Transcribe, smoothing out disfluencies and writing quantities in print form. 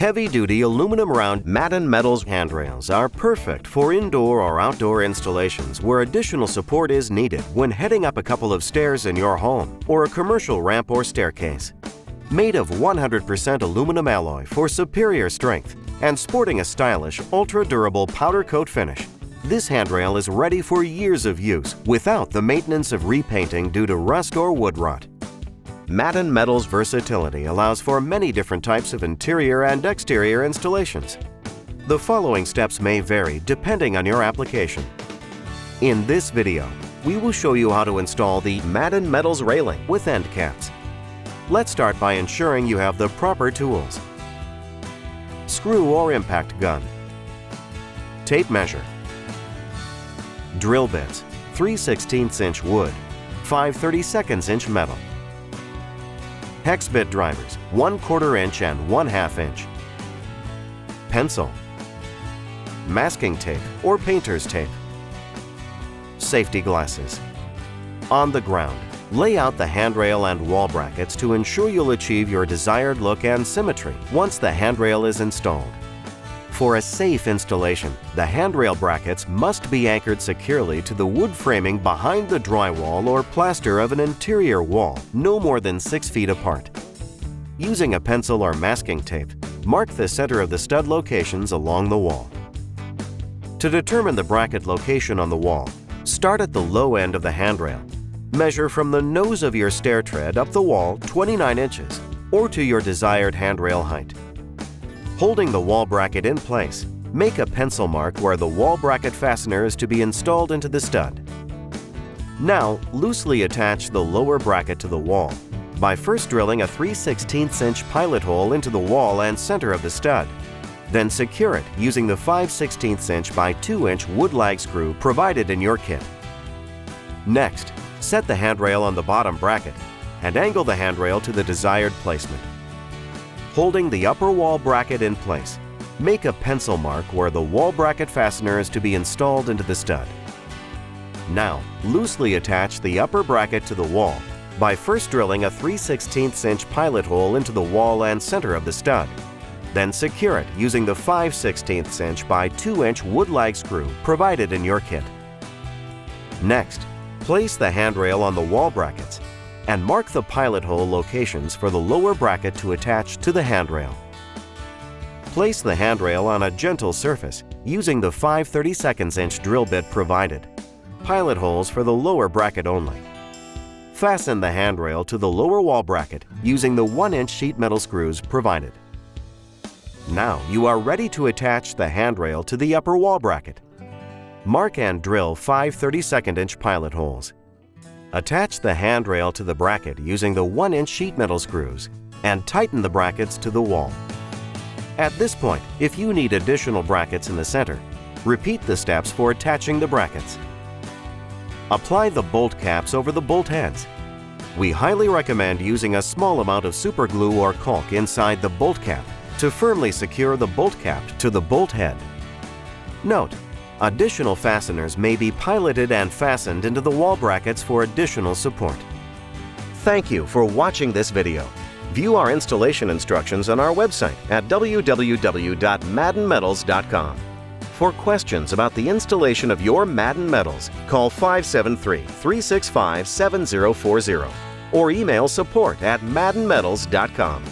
Heavy-duty aluminum-round Madden Metals handrails are perfect for indoor or outdoor installations where additional support is needed when heading up a couple of stairs in your home or a commercial ramp or staircase. Made of 100% aluminum alloy for superior strength and sporting a stylish, ultra-durable powder coat finish, this handrail is ready for years of use without the maintenance of repainting due to rust or wood rot. Madden Metals' versatility allows for many different types of interior and exterior installations. The following steps may vary depending on your application. In this video, we will show you how to install the Madden Metals railing with end caps. Let's start by ensuring you have the proper tools. Screw or impact gun, tape measure, drill bits, 3/16" wood, 5/32 inch metal, hex bit drivers, 1/4 inch and 1/2 inch, pencil, masking tape or painter's tape, safety glasses. On the ground, lay out the handrail and wall brackets to ensure you'll achieve your desired look and symmetry once the handrail is installed. For a safe installation, the handrail brackets must be anchored securely to the wood framing behind the drywall or plaster of an interior wall, no more than 6 feet apart. Using a pencil or masking tape, mark the center of the stud locations along the wall. To determine the bracket location on the wall, start at the low end of the handrail. Measure from the nose of your stair tread up the wall 29 inches or to your desired handrail height. Holding the wall bracket in place, make a pencil mark where the wall bracket fastener is to be installed into the stud. Now, loosely attach the lower bracket to the wall by first drilling a 3/16 inch pilot hole into the wall and center of the stud. Then secure it using the 5/16 inch by 2 inch wood lag screw provided in your kit. Next, set the handrail on the bottom bracket and angle the handrail to the desired placement. Holding the upper wall bracket in place, make a pencil mark where the wall bracket fastener is to be installed into the stud. Now, loosely attach the upper bracket to the wall by first drilling a 3/16 inch pilot hole into the wall and center of the stud. Then secure it using the 5/16 inch by 2 inch wood lag screw provided in your kit. Next, place the handrail on the wall brackets and mark the pilot hole locations for the lower bracket to attach to the handrail. Place the handrail on a gentle surface using the 5/32 inch drill bit provided. Pilot holes for the lower bracket only. Fasten the handrail to the lower wall bracket using the 1 inch sheet metal screws provided. Now you are ready to attach the handrail to the upper wall bracket. Mark and drill 5/32 inch pilot holes. Attach the handrail to the bracket using the 1 inch sheet metal screws and tighten the brackets to the wall. At this point, if you need additional brackets in the center, repeat the steps for attaching the brackets. Apply the bolt caps over the bolt heads. We highly recommend using a small amount of super glue or caulk inside the bolt cap to firmly secure the bolt cap to the bolt head. Note, additional fasteners may be piloted and fastened into the wall brackets for additional support. Thank you for watching this video. View our installation instructions on our website at www.maddenmetals.com. For questions about the installation of your Madden Metals, call 573-365-7040 or email support@maddenmetals.com.